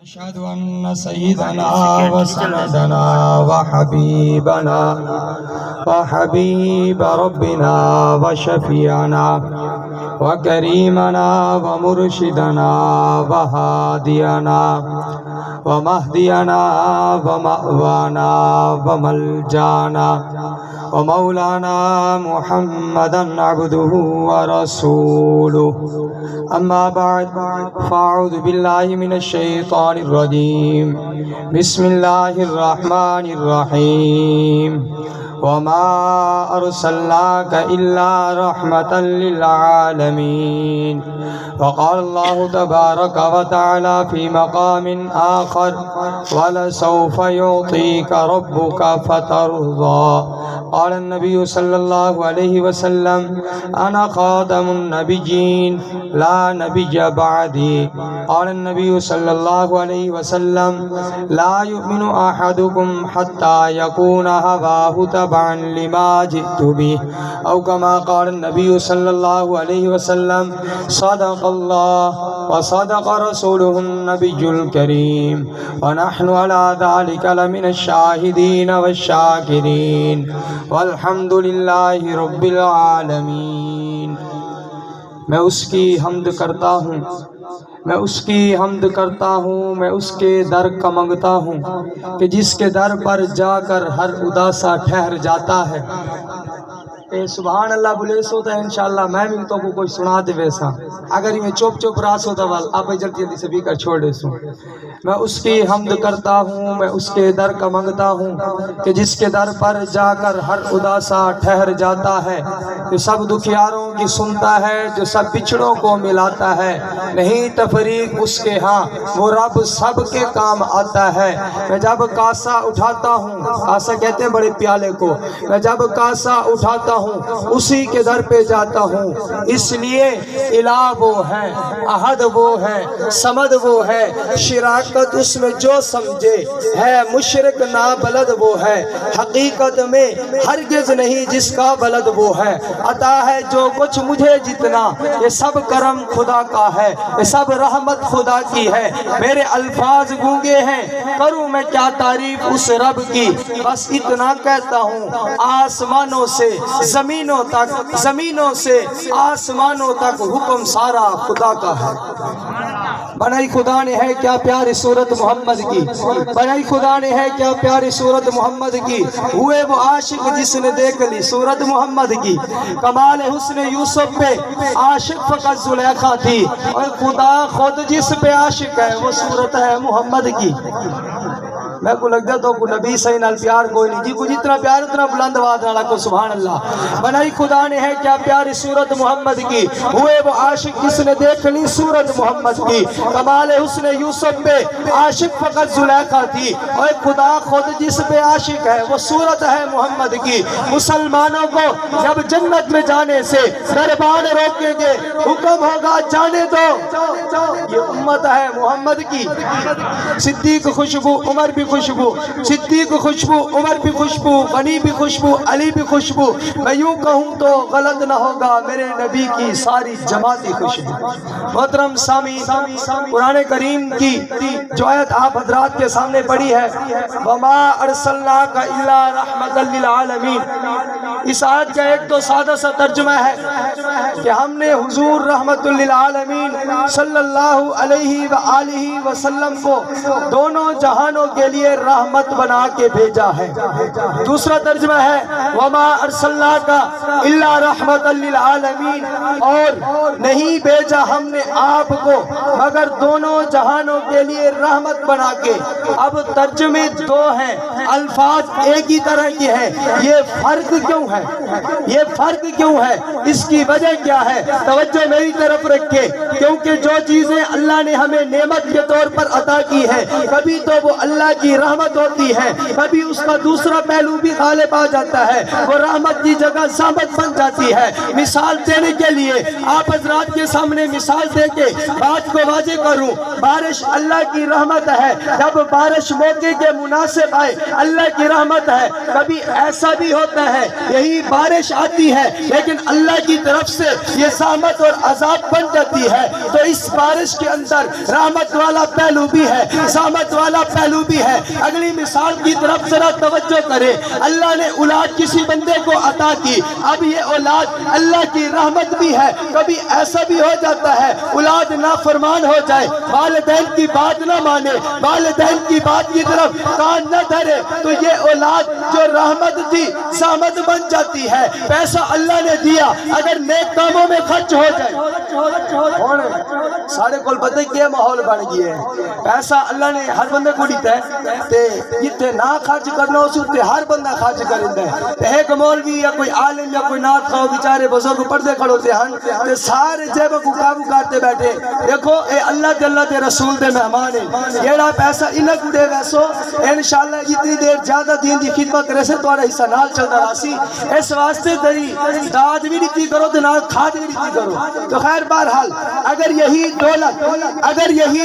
أشهد أن سيدنا وسندنا وحبيب ربنا وشفيعنا وكريمنا ومرشدنا وهادينا ومهدينا ومأوانا وملجانا ومولانا محمدا عبده ورسوله. أما بعد فأعوذ بالله من الشيطان الرجيم. بسم الله الرحمن الرحيم. وما أرسلناك إلا رحمة للعالمين. وقال الله تبارك وتعالى في مقام آخر: ولسوف يعطيك ربك فترضى. قال النبي صلى الله عليه وسلم: أنا خاتم النبيين لا نبي بعدي. قال النبي صلى الله عليه وسلم: لا يؤمن أحدكم حتى يكون هواه تبعا لما جئت به. أو كما قال النبي صلى الله عليه وسلم: صدق الله وصدق رسوله النبي الكريم، ونحن على ذلك لمن الشاهدين والشاكرين، والحمد لله رب العالمین. میں اس کی حمد کرتا ہوں، میں اس کی حمد کرتا ہوں، میں اس کے در کا منگتا ہوں کہ جس کے در پر جا کر ہر اداسا ٹھہر جاتا ہے. سبحان اللہ بولے سو تو انشاءاللہ میں بھی تو کو کوئی سنا دے ویسا. اگر یہ چوپ چوپ راس ہوتا وال آپ جلدی جلدی سے بھی کر چھوڑ دے سو. میں اس کی حمد کرتا ہوں، میں اس کے در کا منگتا ہوں کہ جس کے در پر جا کر ہر اداسا ٹھہر جاتا ہے، جو سب دکھیاروں کی سنتا ہے، جو سب بچھڑوں کو ملاتا ہے. نہیں تفریق اس کے ہاں، وہ رب سب کے کام آتا ہے. میں جب کاسا اٹھاتا ہوں، کاسا کہتے ہیں بڑے پیالے کو، میں جب کاسا اٹھاتا ہوں اسی کے در پہ جاتا ہوں. اس لیے الہ وہ ہے، احد وہ ہے، صمد وہ ہے. شراکت اس میں جو سمجھے ہے، مشرک نا بلد وہ ہے. حقیقت میں ہرگز نہیں جس کا بلد وہ ہے. عطا ہے جو کچھ مجھے جتنا، یہ سب کرم خدا کا ہے، یہ سب رحمت خدا کی ہے. میرے الفاظ گونگے ہیں، کروں میں کیا تعریف اس رب کی. بس اتنا کہتا ہوں، آسمانوں سے زمینوں تک، زمینوں سے آسمانوں تک حکم سارا خدا کا ہے. بنائی خدا نے ہے کیا پیاری صورت محمد کی، بنائی خدا نے ہے کیا پیاری صورت محمد کی. ہوئے وہ عاشق جس نے دیکھ لی صورت محمد کی. کمال حسن یوسف پہ عاشق فقط زلیخا تھی، اور خدا خود جس پہ عاشق ہے وہ صورت ہے محمد کی. میں کو لگ جاتا ہوں نبی صحیح نال پیار کوئی نہیں جی. کو جتنا پیار اتنا بلند آواز نہ کو سبحان اللہ. بنائی خدا نے ہے کیا پیاری صورت محمد کی. ہوئے وہ عاشق جس نے دیکھ لی صورت محمد کی. کمال حسن یوسف پہ عاشق فقط زلیخا تھی، اور خدا خود جس پہ عاشق ہے وہ صورت ہے محمد کی. مسلمانوں کو جب جنت میں جانے سے دربان روکیں گے، حکم ہوگا جانے دو. یہ امت ہے محمد کی. صدیق خوشبو، عمر بھی خوشبو، صدیق خوشبو، عمر بھی خوشبو، غنی بھی خوشبو، علی بھی خوشبو. میں یوں کہوں تو غلط نہ ہوگا، میرے نبی کی ساری جماعتی خوشبو. محترم سامعین، قرآن کریم کی جو آیت آپ حضرات کے سامنے پڑھی ہے، وَمَا أَرْسَلْنَاكَ إِلَّا رَحْمَةً لِلْعَالَمِينَ، اس آیت کا ایک تو سادہ سا ترجمہ ہے کہ ہم نے حضور رحمت للعالمین صلی اللہ علیہ وآلہ وسلم کو دونوں جہانوں کے لیے رحمت بنا کے بھیجا ہے. دوسرا ترجمہ ہے وَمَا أَرْسَلْنَاكَ إِلَّا رَحْمَةً لِلْعَالَمِينَ، اور نہیں بھیجا ہم نے آپ کو مگر دونوں جہانوں کے لیے رحمت بنا کے. اب ترجمے دو ہیں، الفاظ ایک ہی طرح کے ہیں. یہ فرق کیوں ہے؟ یہ فرق کیوں ہے؟ اس کی وجہ کیا ہے؟ توجہ میری طرف رکھے. کیونکہ جو چیزیں اللہ نے ہمیں نعمت کے طور پر عطا کی ہے، کبھی تو وہ اللہ کی رحمت ہوتی ہے، کبھی اس کا دوسرا پہلو بھی غالب آ جاتا ہے، وہ رحمت کی جگہ زحمت بن جاتی ہے. مثال دینے کے لیے آپ حضرات کے سامنے مثال دے کے بات کو واضح کروں. بارش اللہ کی رحمت ہے، جب بارش موقع کے مناسب آئے اللہ کی رحمت ہے. کبھی ایسا بھی ہوتا ہے، یہی کہیں بارش آتی ہے لیکن اللہ کی طرف سے یہ زحمت اور عذاب بن جاتی ہے، تو اس بارش کے اندر رحمت والا پہلو بھی ہے، زحمت والا پہلو بھی ہے۔ اگلی مثال کی طرف ذرا توجہ کرے، اللہ نے اولاد کسی بندے کو عطا کی، اب یہ اولاد اللہ کی رحمت بھی ہے۔ کبھی ایسا بھی ہو جاتا ہے اولاد نافرمان ہو جائے، والدین کی بات نہ مانے، والدین کی بات کی طرف کان نہ دھرے، تو یہ اولاد جو رحمت تھی زحمت بن جاتی ہے۔ پیسہ اللہ نے دیا، اگر نیک کاموں میں خرچ ہو جائے، سارے کول پتہ کیا ماحول بن گیا ہے، پیسہ اللہ نے ہر بندے کو دیتا ہے تے جتنے نہ خرچ کرنا اس تے ہر بندہ خرچ کرتا ہے۔ تے ایک مولوی یا کوئی عالم یا کوئی نعت خواہ بیچارے بزرگ پردے کھڑوتے ہیں تے سارے جیب کو قابو کرتے بیٹھے، دیکھو اے اللہ تے اللہ تے رسول دے مہمان ہیں، جیڑا پیسہ انہاں کو دے ویسو انشاءاللہ جتنی دیر زیادہ دین دی خدمت کرے سے تہاڈا حصہ نال چلدا راسی، اس واسطے تیری داد بھی دیتی کرو تے نال کھاد بھی دیتی کرو۔ تو خیر بہرحال اگر یہی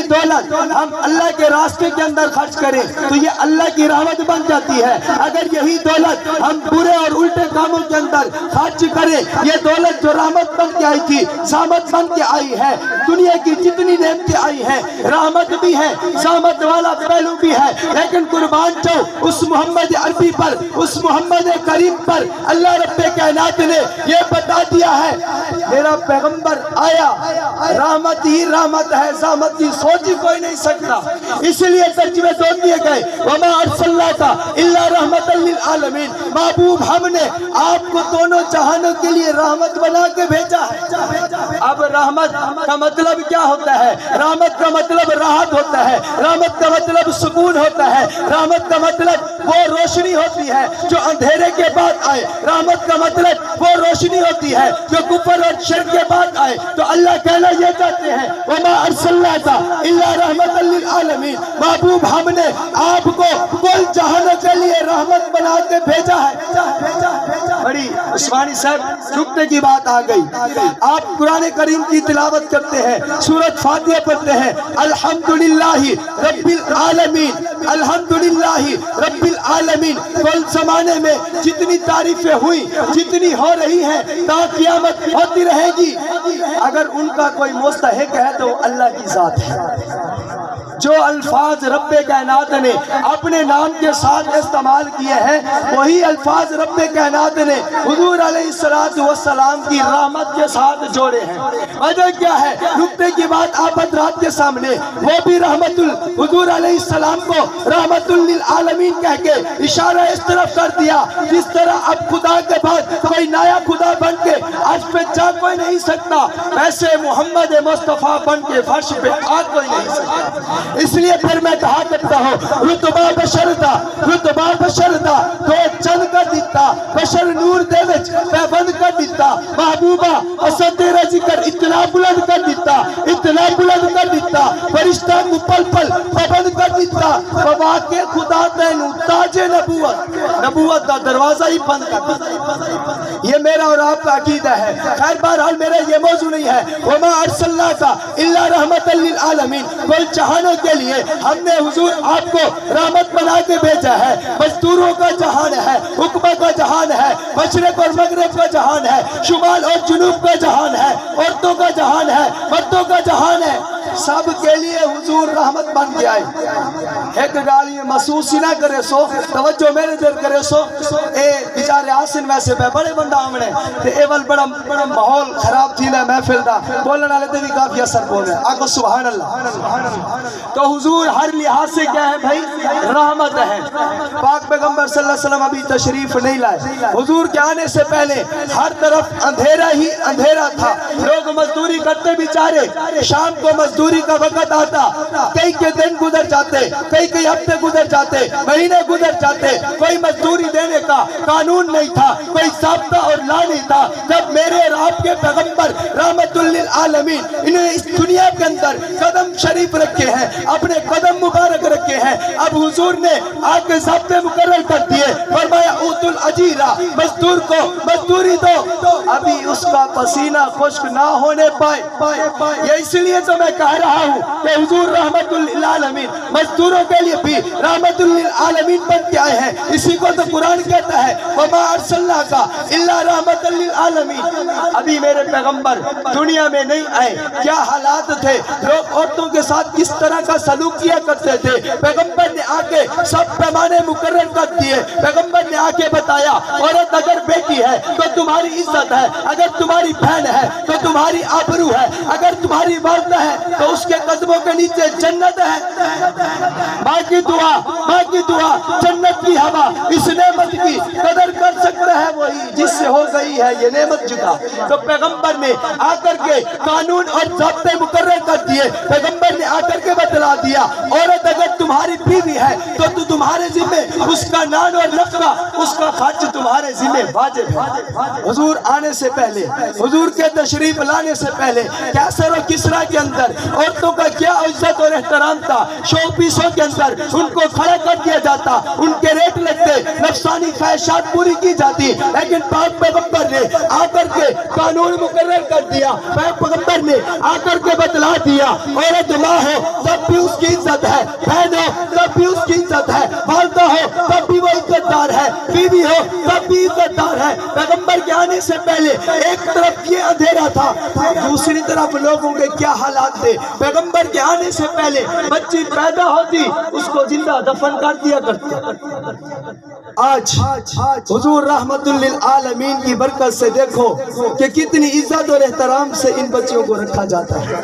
دولت ہم اللہ کے راستے کے اندر خرچ کریں تو یہ اللہ کی رحمت بن جاتی ہے۔ اگر یہی دولت ہم برے اور الٹے کاموں کے اندر خرچ کریں، یہ دولت جو رحمت بن کے آئی تھی زحمت بن کے آئی ہے۔ دنیا کی جتنی نعمتیں آئی ہیں رحمت بھی ہے، زحمت والا پہلو بھی ہے، لیکن قربان جاؤ اس محمد عربی پر، اس محمد کریم پر اللہ رب کائنات نے یہ بتا دیا ہے میرا پیغمبر آیا رحمت ہی رحمت ہے، زحمت کی سوچ ہی کوئی نہیں سکتا۔ اس لیے ترجمے دو دیے گئے، وما ارسلناک الا رحمت للعالمین، محبوب ہم نے آپ کو دونوں جہانوں کے لیے رحمت بنا کے بھیجا ہے۔ اب رحمت کا مطلب کیا ہوتا ہے؟ رحمت کا مطلب راحت ہوتا ہے، رحمت کا مطلب سکون ہوتا ہے، رحمت کا مطلب وہ روشنی ہوتی ہے جو اندھیرے کے بعد آئے، رحمت کا مطلب وہ روشنی ہوتی ہے جو کفر اور شرک کے بعد آئے۔ تو اللہ کہنا یہ چاہتے ہیں وما ارسلناک الا رحمت للعالمین، محبوب ہم نے آپ کو کل جہانوں کے لیے رحمت بنا کے بھیجا ہے۔ بڑی عثمانی صاحب رکنے کی بات آ گئی، آپ قرآن کریم کی تلاوت کرتے ہیں، سورۃ فاتحہ پڑھتے ہیں، الحمدللہ رب العالمین، الحمدللہ رب العالمین، کل زمانے میں جتنی تعریفیں ہوئی جتنی ہو رہی ہیں تا قیامت ہوتی رہے گی، اگر ان کا کوئی مستحق ہے تو اللہ کی ذات ہے۔ جو الفاظ رب کائنات نے اپنے نام کے ساتھ استعمال کیے ہیں وہی الفاظ رب کائنات نے حضور علیہ السلام کی رحمت کے ساتھ جوڑے ہیں۔ وجہ کیا ہے؟ رکنے کی بات آپ حضرات کے سامنے، وہ بھی رحمت حضور علیہ السلام کو رحمت للعالمین کہہ کے اشارہ اس طرف کر دیا جس طرح اب خدا کے بعد کوئی نیا خدا بن کے عرش پہ جا کوئی نہیں سکتا، ویسے محمد مصطفیٰ بن کے فرش پہ آ کوئی نہیں سکتا۔ اس لیے پھر میں کہا کرتا ہوں رتبہ بشر دا تو چند کر دیتا، بشر نور دے وچ پیوند کر دیتا، محبوبہ اسد تیرا ذکر اتنا بلند کر دیتا، فرشتہ کو پل پل پابند کر دیتا، بابا کے خدا تینو تاج نبوت دا دروازہ ہی بند کر دیتا۔ یہ میرا اور آپ کا عقیدہ ہے۔ خیر بہرحال میرا یہ موضوع نہیں ہے، وما ارسلناک الا رحمت للعالمین، کل جہانوں کے لیے ہم نے حضور آپ کو رحمت بنا کے بھیجا ہے۔ مزدوروں کا جہان ہے، حکمہ کا جہان ہے، مشرق اور مغرب کا جہان ہے، شمال اور جنوب کا جہان ہے، عورتوں کا جہان ہے، مردوں کا جہان ہے، سب کے لیے حضور رحمت بن کے آئے۔ ایک گالی محسوس ہی نہ کرے سو توجہ میرے دل کرے سو اے بیچارے آسن ویسے پہ بڑے بندہ آمنے تے اے وال بڑا ماحول خراب تھی نا محفل دا بولن والے تے بھی کافی اثر بول رہے ہیں۔ آگو سبحان اللہ۔ تو حضور ہر لحاظ سے کیا ہے بھائی؟ رحمت ہے۔ پاک پیغمبر صلی اللہ علیہ وسلم ابھی تشریف نہیں لائے، حضور کے آنے سے پہلے ہر طرف اندھیرا ہی اندھیرا تھا، لوگ مزدوری کرتے بیچارے، شام کو مزدوری کا وقت آتا، کئی کے دن گزر جاتے، کئی ہفتے گزر جاتے، مہینے گزر جاتے، کوئی مزدوری دینے کا قانون نہیں تھا، کوئی ضابطہ اور لا نہیں تھا۔ جب میرے اور آپ کے پیغمبر رحمت للعالمین انہیں اس دنیا دنیا کے اندر قدم شریف رکھے ہیں، اپنے قدم مبارک رکھے ہیں، اب حضور نے آگ کے ضابطے مقرر کر دیے، فرمایا اوت الاجیرہ، مزدور کو مزدوری دو، ابھی اس کا پسینہ خشک نہ ہونے پائے۔ یہ اس لیے تو میں کہہ رہا ہوں کہ حضور رحمت للعالمین مزدوروں کے لیے بھی رحمت للعالمین بن کے آئے ہیں۔ اسی کو تو قرآن کہتا ہے وما ارسلناک الا رحمت للعالمین۔ ابھی میرے پیغمبر دنیا میں نہیں آئے، کیا حالات تھے، لوگ عورتوں کے ساتھ کس طرح کا سلوک کیا کرتے تھے، پیغمبر نے آ کے سب پیمانے مقرر کر دیے۔ پیغمبر نے آ کے بتایا عورت اگر بیٹی ہے تو تمہاری عزت ہے، اگر تمہاری بہن ہے تو تمہاری آبرو ہے، اگر تمہاری والدہ ہے تو اس کے قدموں کے نیچے جنت ہے۔ ماں کی دعا جنت کی ہوا، اس نعمت کی قدر کر سکتا ہے وہی جس سے ہو گئی ہے یہ نعمت جدا۔ تو پیغمبر نے آ کر کے قانون اور ضابطے مقرر کر دیے۔ پیغمبر نے آ کر کے بتلا دیا عورت اگر تمہاری بیوی ہے تو تمہارے ذمہ اس کا نان اور نفقہ، اس کا خرچ تمہارے ذمہ واجب ہے۔ حضور آنے سے پہلے، حضور کے تشریف لانے سے پہلے کیسر و کسرا کے اندر عورتوں کا کیا عزت اور احترام تھا۔ شو پیسوں کے اندر ان کو کھڑا کر دیا جاتا، ان کے ریٹ لگتے، نفسانی خواہشات پوری کی جاتی، لیکن پاک پیغمبر نے آ کر کے قانون مقرر کر دیا۔ پیغمبر نے آ کر کے بتلا دیا عورت ماں ہو تب بھی اس کی عزت ہے، بہن ہو تب بھی اس کی عزت ہے، والدہ ہو تب بھی وہ عزت دار ہے، بیوی ہو تب بھی عزت دار ہے۔ پیغمبر کے آنے سے پہلے ایک طرف یہ اندھیرا تھا، دوسری طرف لوگوں کے کیا حالات تھے۔ پیغمبر کے آنے سے پہلے بچی پیدا ہوتی اس کو زندہ دفن کر دیا کرتے۔ آج حضور رحمت للعالمین کی برکت سے دیکھو کہ کتنی عزت اور احترام سے ان بچیوں کو رکھا جاتا ہے۔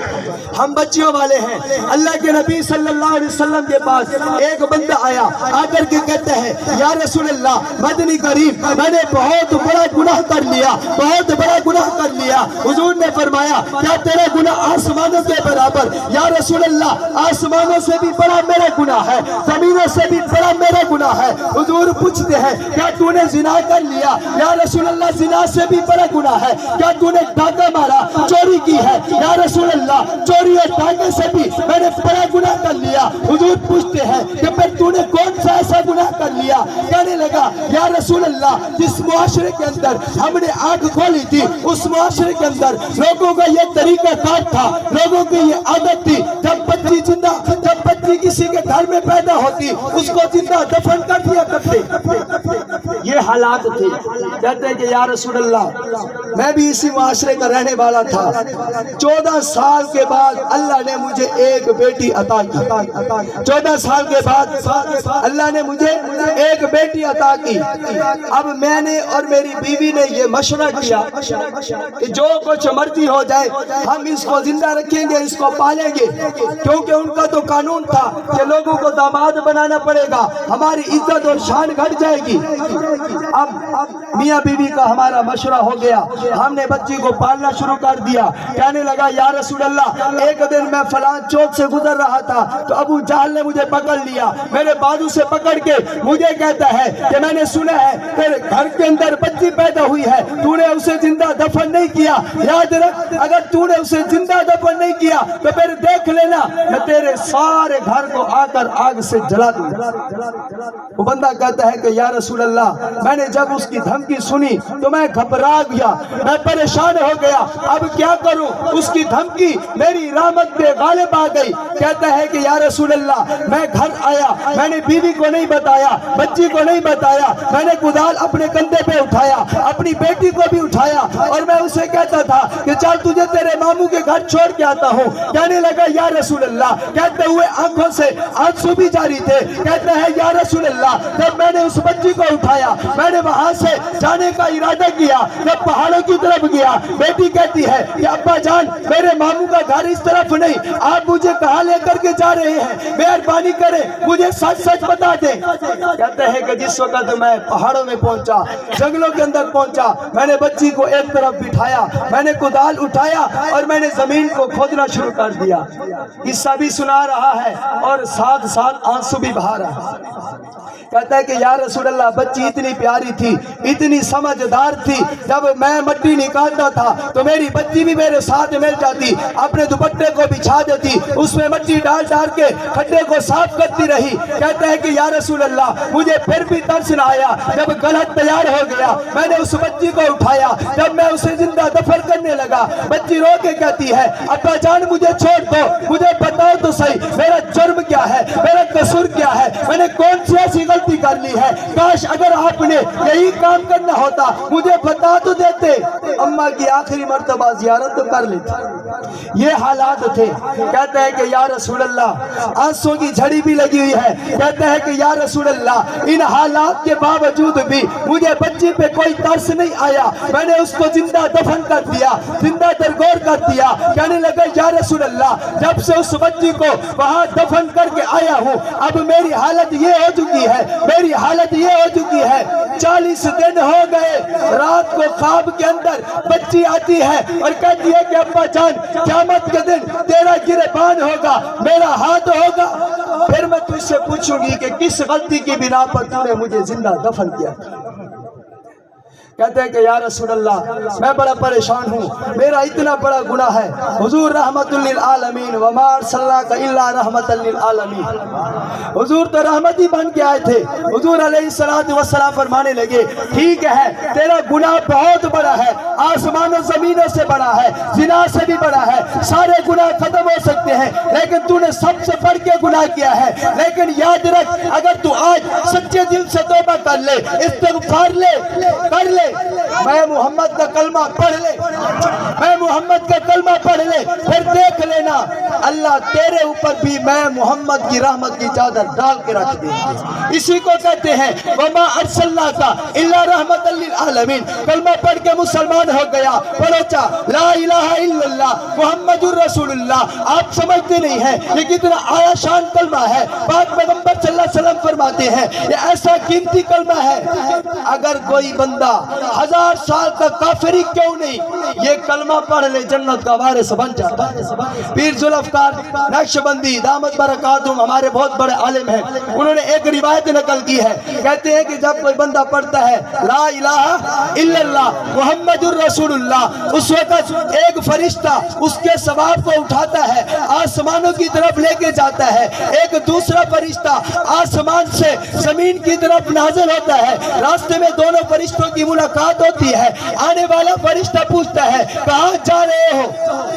ہم بچیوں والے ہیں۔ اللہ کے نبی صلی اللہ علیہ وسلم کے پاس ایک بندہ آیا، آ کر کے کہتے ہیں یا رسول اللہ مدنی کریم میں نے بہت بڑا گناہ کر لیا، بہت بڑا گناہ کر لیا۔ حضور نے فرمایا کیا تیرا گناہ آسمانوں کے برابر؟ یا رسول اللہ آسمانوں سے بھی بڑا میرا گناہ ہے، زمینوں سے بھی بڑا میرا گناہ ہے۔ حضور پوچھتے ہیں کیا تو نے زنا کر لیا؟ یا رسول اللہ زنا سے بھی بڑا گناہ ہے۔ کیا تو نے ڈاکہ مارا، چوری کی ہے؟ یا رسول اللہ چوری اور ڈاکے سے بھی میں نے بڑا گناہ کر لیا۔ حضور پوچھتے ہیں کہ پھر تو نے کون سا ایسا گناہ کر لیا؟ کہنے لگا یا رسول اللہ جس معاشرے کے اندر ہم نے آنکھ کھولی تھی اس معاشرے کے اندر لوگوں کا یہ طریقہ کار تھا، لوگوں کی یہ عادت تھی، جب بچی کسی کے گھر میں پیدا ہوتی اس کو زندہ دفن کر دیا کرتے۔ یہ حالات تھے۔ کہتے ہیں کہ یا رسول اللہ میں بھی اسی معاشرے کا رہنے والا تھا، 14 سال کے بعد اللہ نے مجھے ایک بیٹی عطا کی۔ 14 سال کے بعد اللہ نے مجھے ایک بیٹی عطا کی۔ اب میں نے اور میری بیوی نے یہ مشورہ کیا کہ جو کچھ مرضی ہو جائے ہم اس کو زندہ رکھیں گے، اس کو پالیں گے، کیونکہ ان کا تو قانون تھا کہ لوگوں کو داماد بنانا پڑے گا، ہماری عزت اور شان گھٹ جائے گی۔ اب میاں بیوی کا ہمارا مشورہ ہو گیا، ہم نے بچی کو پالنا شروع کر دیا۔ کہنے لگا یا رسول اللہ ایک دن میں فلاں چوک سے گزر رہا تھا تو ابو جہل نے مجھے پکڑ لیا، میرے بازو سے پکڑ کے مجھے کہتا ہے کہ میں نے سنا ہے تیرے گھر کے اندر بچی پیدا ہوئی ہے، تو نے اسے زندہ دفن نہیں کیا، یاد رکھ اگر تو نے اسے زندہ دفن نہیں کیا تو پھر دیکھ لینا میں تیرے سارے گھر کو آ کر آگ سے جلا دوں۔ وہ بندہ کہتا ہے کہ یا رسول اللہ میں نے جب اس کی دھمکی سنی تو میں گھبرا گیا، میں پریشان ہو گیا، اب کیا کروں؟ اس کی دھمکی میری رحمت پہ غالب آ گئی۔ کہتا ہے کہ یا رسول اللہ میں گھر آیا، میں نے بیوی کو نہیں بتایا، بچی کو نہیں بتایا، میں نے کدال اپنے کندھے پہ اٹھایا، اپنی بیٹی کو بھی اٹھایا اور میں اسے کہتا تھا کہ چل تجھے تیرے ماموں کے گھر چھوڑ کے آتا ہوں۔ کہنے لگا یا رسول اللہ، کہتے ہوئے آنکھوں سے آنسو بھی جاری تھے، کہتا ہے یا رسول اللہ جب میں نے اس بچی کو اٹھایا میں نے وہاں سے جانے کا ارادہ کیا، جب پہاڑوں کی طرف گیا بیٹی کہتی ہے کہ ابا جان میرے ماموں کا گھر اس طرف نہیں، آپ مجھے کہاں لے کر کے جا رہے ہیں؟ مہربانی کریں مجھے سچ سچ بتا دیں۔ کہتے ہیں کہ جس وقت میں پہاڑوں میں پہنچا، جنگلوں کے اندر پہنچا، میں نے بچی کو ایک طرف بٹھایا، میں نے کدال اٹھایا اور میں نے زمین کو کھودنا شروع کر دیا۔ قصہ بھی سنا رہا ہے اور ساتھ ساتھ آنسو بھی بہا رہا ہے۔ کہتا ہے کہ یا رسول اللہ بچی اتنی پیاری تھی، اتنی سمجھدار تھی، جب میں مٹی نکالتا تھا تو میری بچی بھی میرے ساتھ مل جاتی، اپنے دوپٹے کو بچھا دیتی، اس میں مٹی ڈال ڈال کے کھڈے کو صاف کرتی رہی۔ کہتا ہے کہ یا رسول اللہ مجھے پھر بھی ترس نہ آیا، جب گلہد تیار ہو گیا میں نے اس بچی کو اٹھایا، جب میں اسے زندہ دفن کرنے لگا بچی رو کے کہتی ہے ابا جان مجھے چھوڑ دو، مجھے بتاؤ تو صحیح میرا جرم کیا ہے، میرا قصور کیا ہے، میں نے کون سی ایسی غلطی کر لی ہے، کاش اگر آپ نے یہی کام کرنا ہوتا مجھے بتا تو دیتے، اماں کی آخری مرتبہ زیارت تو کر لیتے۔ یہ حالات تھے۔ کہتا ہے کہ یا رسول اللہ آنسوں کی جھڑی بھی لگی ہوئی ہے، کہتا ہے کہ یا رسول اللہ ان حالات کے باوجود بھی مجھے بچی پہ کوئی ترس نہیں آیا، میں نے اس کو زندہ دفن کر دیا، زندہ درگور کر دیا۔ کہنے لگا یا رسول اللہ جب سے اس بچی کو وہاں دفن کر کے آیا ہوں اب میری حالت یہ ہو چکی ہے، میری حالت یہ ہو چکی ہے، 40 دن ہو گئے، رات کو خواب کے اندر بچی آتی ہے اور کہتی ہے کہ ابا جان قیامت کے دن تیرا گریبان ہوگا، میرا ہاتھ ہوگا، پھر میں تجھ سے پوچھوں گی کہ کس غلطی کی بنا پر تو نے مجھے زندہ دفن کیا۔ کہتے ہیں کہ یا رسول اللہ میں بڑا پریشان ہوں، میرا اتنا بڑا گناہ ہے، حضور رحمت للعالمین وما ارسلناک الا رحمت للعالمین، حضور تو رحمت ہی بن کے آئے تھے۔ حضور علیہ السلام فرمانے لگے ٹھیک ہے تیرا گناہ بہت بڑا ہے، آسمان و زمینوں سے بڑا ہے، زنا سے بھی بڑا ہے، سارے گناہ ختم ہو سکتے ہیں لیکن تو نے سب سے بڑھ کے گناہ کیا ہے، لیکن یاد رکھ اگر تو آج سچے دل سے توبہ کر لے، استغفار کر لے، میں محمد کا کلمہ پڑھ لے، میں محمد کا کلمہ پڑھ لے، پھر دیکھ لینا اللہ تیرے اوپر بھی میں محمد کی رحمت کی چادر ڈال کے رکھ دے۔ اسی کو کہتے ہیں وما ارسلناک الا رحمت للعالمین۔ کلمہ پڑھ کے مسلمان ہو گیا، پڑھو لا الہ الا اللہ محمد الرسول اللہ۔ آپ سمجھتے نہیں ہیں یہ کتنا آیا شان کلمہ ہے، پاک پیغمبر صلی اللہ علیہ وسلم فرماتے ہیں یہ ایسا قیمتی کلمہ ہے اگر کوئی بندہ 1000 سال کا کافر ہی کیوں نہیں یہ کلمہ پڑھ لے جنت کا وارث بن جاتا ہے۔ پیر ذوالفقار نقشبندی دامت برکاتہم ہمارے بہت بڑے عالم ہیں، انہوں نے ایک روایت نقل کی ہے، کہتے ہیں کہ جب کوئی بندہ پڑھتا ہے لا الہ الا اللہ محمد الرسول اللہ اس وقت ایک فرشتہ اس کے ثواب کو اٹھاتا ہے آسمانوں کی طرف لے کے جاتا ہے، ایک دوسرا فرشتہ آسمان سے زمین کی طرف نازل ہوتا ہے، راستے میں دونوں فرشتوں کی ملاقات ہوتی ہے، آنے والا فرشتہ پوچھتا ہے کہاں جا رہے ہو؟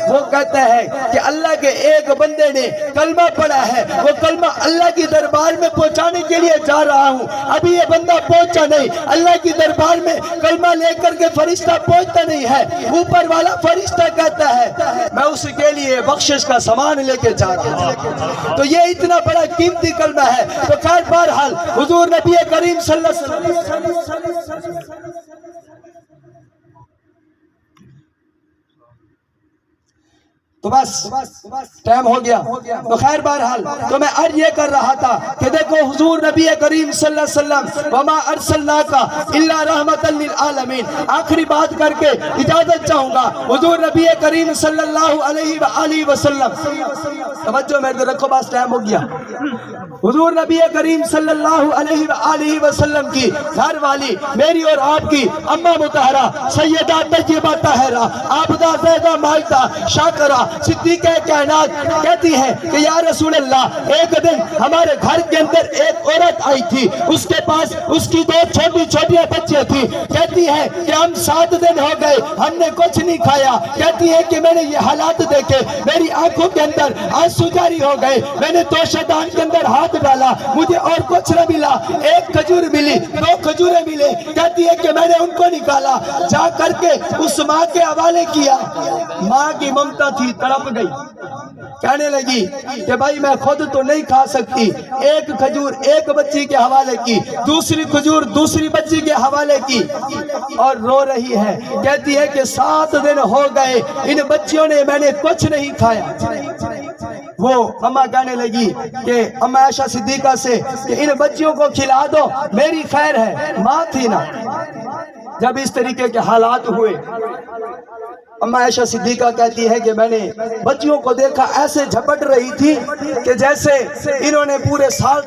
وہ کہتا ہے کہ اللہ کے ایک بندے نے کلمہ پڑھا ہے، وہ کلمہ اللہ کی دربار میں پہنچانے کے لیے جا رہا ہوں، ابھی یہ بندہ پہنچا نہیں، اللہ کی دربار میں کلمہ لے کر کے فرشتہ پہنچتا نہیں ہے، اوپر والا فرشتہ کہتا ہے میں اس کے لیے بخشش کا سامان لے کے جا رہا ہوں۔ تو یہ اتنا بڑا قیمتی کلمہ ہے۔ تو خیر بہرحال حضور نبی کریم صلی اللہ علیہ وسلم تو بس ٹائم ہو گیا۔ تو خیر بہرحال تو میں عرض یہ کر رہا تھا کہ دیکھو حضور نبی کریم صلی اللہ علیہ وسلم وما ارسلناک الا رحمت للعالمین۔ آخری بات کر کے اجازت چاہوں گا، حضور نبی کریم صلی اللہ علیہ وآلہ وسلم توجہ میرے رکھو، بس ٹائم ہو گیا۔ حضور نبی کریم صلی اللہ علیہ وآلہ وسلم کی گھر والی میری اور آپ کی اماں مطہرہ سیدہ طیبہ طاہرہ عابدہ زاہدہ مائدہ شاکرہ صدیقہ کائنات کہتی ہے کہ یا رسول اللہ ایک دن ہمارے گھر کے اندر ایک عورت آئی تھی، اس کے پاس اس کی 2 چھوٹی چھوٹی بچیاں تھی، کہتی ہے کہ ہم 7 دن ہو گئے ہم نے کچھ نہیں کھایا، کہتی ہے کہ میں نے یہ حالات دیکھے میری آنکھوں کے اندر آنسو جاری ہو گئے، میں نے توشہ دان کے اندر ہاتھ ڈالا مجھے اور کچھ نہ ملا، 1 کھجور ملی 2 کھجوریں ملے، کہتی ہے کہ میں نے ان کو نکالا جا کر کے اس ماں کے حوالے کیا، ماں کی ممتا تھی تڑپ گئی، کہنے لگی کہ بھائی میں خود تو نہیں کھا سکتی، 1 کھجور 1 بچی کے حوالے کی، دوسری کھجور دوسری بچی کے حوالے کی، اور رو رہی ہے، کہتی ہے کہ 7 دن ہو گئے ان بچیوں نے میں نے کچھ نہیں کھایا۔ وہ اماں کہنے لگی کہ اماں عائشہ صدیقہ سے کہ ان بچیوں کو کھلا دو میری خیر ہے، ماں تھی نا، جب اس طریقے کے حالات ہوئے، اما عائشہ صدیقہ کہتی ہے کہ میں نے بچیوں کو دیکھا ایسے جھپٹ رہی تھی کہ جیسے انہوں نے پورے سال